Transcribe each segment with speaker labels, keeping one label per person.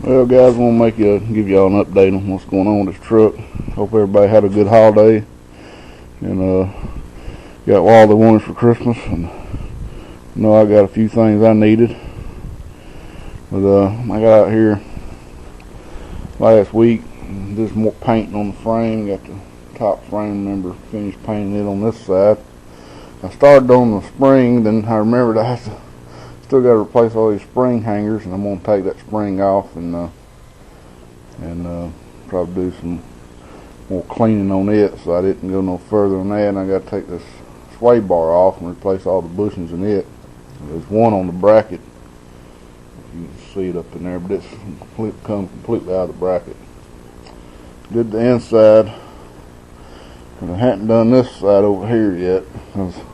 Speaker 1: Well, guys, I want to give y'all an update on what's going on with this truck. Hope everybody had a good holiday and got all they wanted for Christmas. And I got a few things I needed, but I got out here last week and did some more painting on the frame. Got the top frame, finished painting it on this side. I started on the spring, then I remembered I still got to replace all these spring hangers, and I'm going to take that spring off and probably do some more cleaning on it, so I didn't go no further on that. And I got to take this sway bar off and replace all the bushings in it. There's one on the bracket, you can see it up in there, but it's come completely out of the bracket. Did the inside, and I hadn't done this side over here yet because it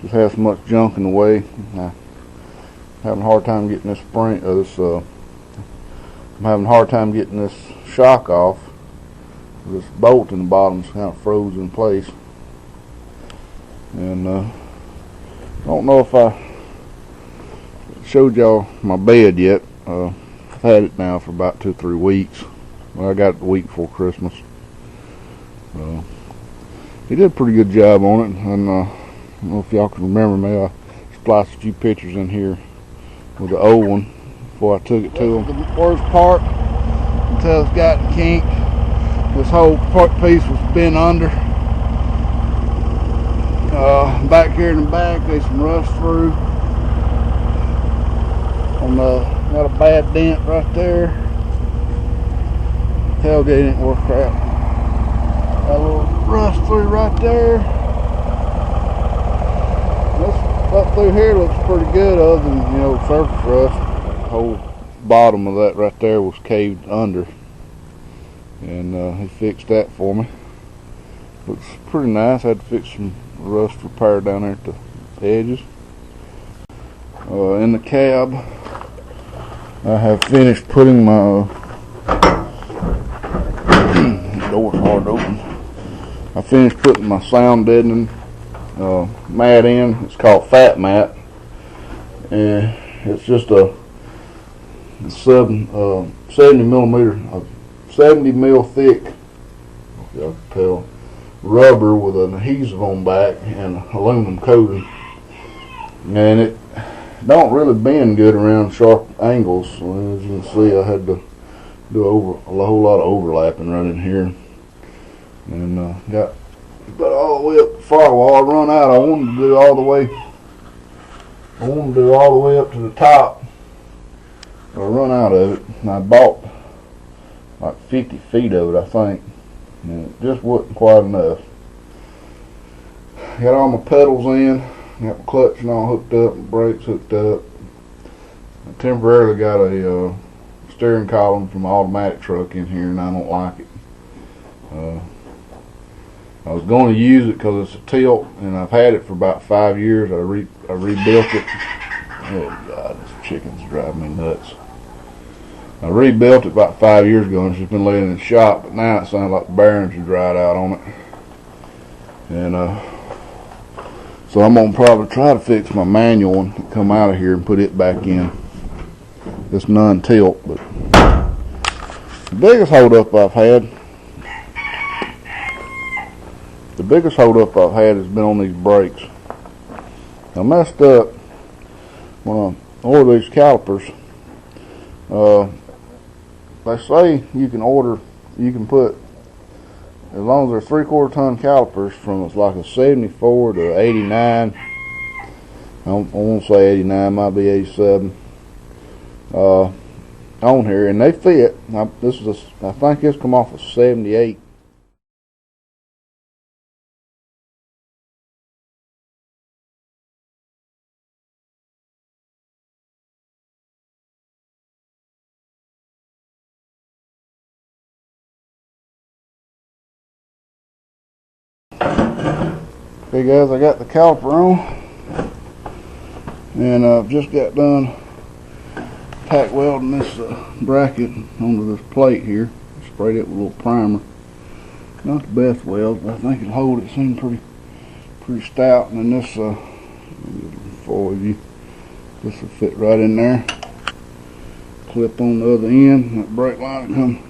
Speaker 1: just has so much junk in the way. Having a hard time getting this I'm having a hard time getting this shock off. This bolt in the bottom is kind of froze in place, and I don't know if I showed y'all my bed yet. I've had it now for about 2 or 3 weeks. Well, I got it the week before Christmas. He did a pretty good job on it, and I don't know if y'all can remember me. I spliced a few pictures in here with the old one before I took it to him. The worst part, until it's got kink, this whole piece was bent under. Back here in the back, there's some rust through. Got a bad dent right there. Tailgate ain't worth crap. Got a little rust through right there. This up through here looks pretty good, other than surface rust. The whole bottom of that right there was caved under, and he fixed that for me. Looks pretty nice. I had to fix some rust repair down there at the edges. In the cab, I have finished putting my door's hard to open. I finished putting my sound deadening mat in. It's called Fat Mat, and it's just a 70 mil thick, y'all can tell, rubber with an adhesive on back and aluminum coating, and it don't really bend good around sharp angles. So as you can see, I had to do a whole lot of overlapping right in here, and got all the way up the firewall. I run out. I wanted to do all the way up to the top. I run out of it, and I bought like 50 feet of it, I think, and it just wasn't quite enough. Got all my pedals in, got my clutch and all hooked up, my brakes hooked up. I temporarily got a steering column from an automatic truck in here, and I don't like it. I was going to use it because it's a tilt, and I've had it for about 5 years. I rebuilt it. Oh God, this chicken's driving me nuts. I rebuilt it about 5 years ago, and it's just been laying in the shop, but now it sounds like the bearings are dried out on it. And so I'm going to probably try to fix my manual and come out of here and put it back in. It's non-tilt, but the biggest hold-up I've had has been on these brakes. I messed up when I ordered these calipers. They say you can put, as long as they're 3/4 ton calipers, from it's like a 74 to 89. I won't say 89, might be 87. On here, and they fit. I think this come off of 78. Okay guys, I got the caliper on, and I've just got done tack welding this bracket onto this plate here. Sprayed it with a little primer. Not the best weld, but I think it'll hold. It seems pretty stout, and then this foil view, this will fit right in there. clip on the other end. That brake line will come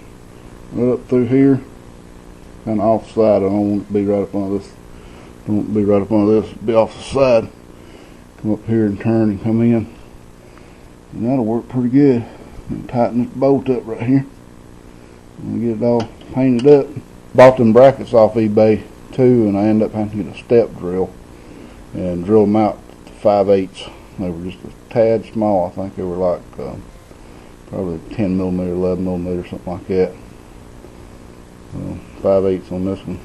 Speaker 1: right up through here, kind of off the side. I don't want it to be right up on this. Don't want it to be right up on this. Be off the side. Come up here and turn and come in, and that'll work pretty good. And tighten this bolt up right here. And get it all painted up. Bought them brackets off eBay too, and I ended up having to get a step drill and drill them out to 5/8. They were just a tad small. I think they were like probably 10 millimeter, 11 millimeter, something like that. 5/8 on this one.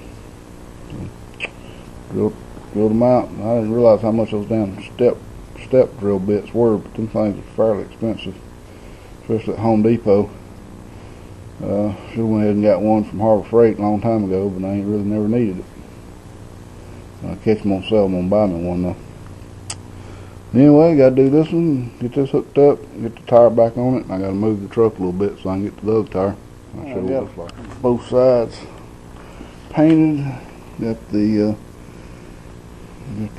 Speaker 1: So, drilled them out. And I didn't realize how much those damn step drill bits were, but them things are fairly expensive, especially at Home Depot. Should have went ahead and got one from Harbor Freight a long time ago, but I ain't really never needed it. Catch them on sale, I'm gonna buy me one though. Anyway, gotta do this one, get this hooked up, get the tire back on it, and I gotta move the truck a little bit so I can get to the other tire. I'll show you what it looks like. Both sides painted, got the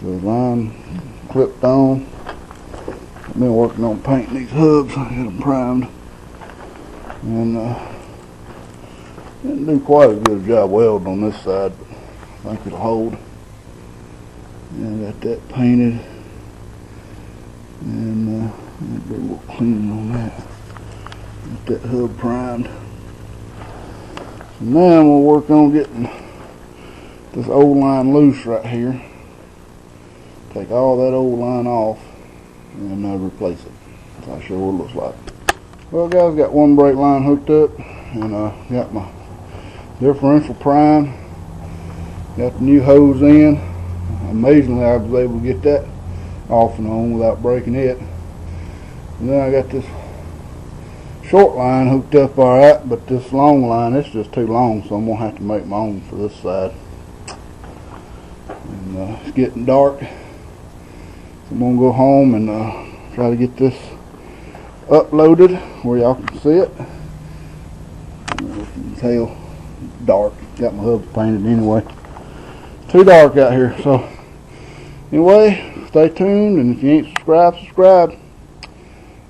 Speaker 1: line clipped on. I've been working on painting these hubs. I got them primed, and didn't do quite as good a job welding on this side, but I think it'll hold. Yeah, I got that painted, and do a little cleaning on that. Got that hub primed. So now I'm gonna work on getting this old line loose right here. Take all that old line off and replace it. So I'll show you what it looks like. Well, guys, got one brake line hooked up, and got my differential primed. Got the new hose in. Amazingly, I was able to get that off and on without breaking it. And then I got this short line hooked up alright, but this long line, it's just too long, so I'm going to have to make my own for this side. And it's getting dark, so I'm going to go home and try to get this uploaded where y'all can see it. You can tell, dark. Got my hubs painted anyway. Too dark out here, so anyway, stay tuned, and if you ain't subscribed, subscribe.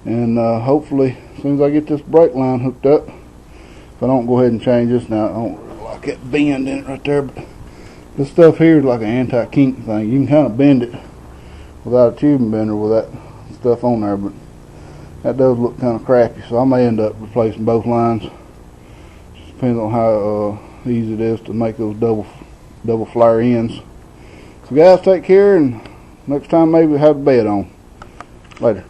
Speaker 1: And hopefully, as soon as I get this brake line hooked up, if I don't go ahead and change this now, I don't really like that bend in it right there, but this stuff here is like an anti-kink thing. You can kind of bend it without a tubing bender with that stuff on there, but that does look kind of crappy, so I may end up replacing both lines. Just depends on how easy it is to make those double flare ends. So guys, take care, and next time maybe have the bed on. Later.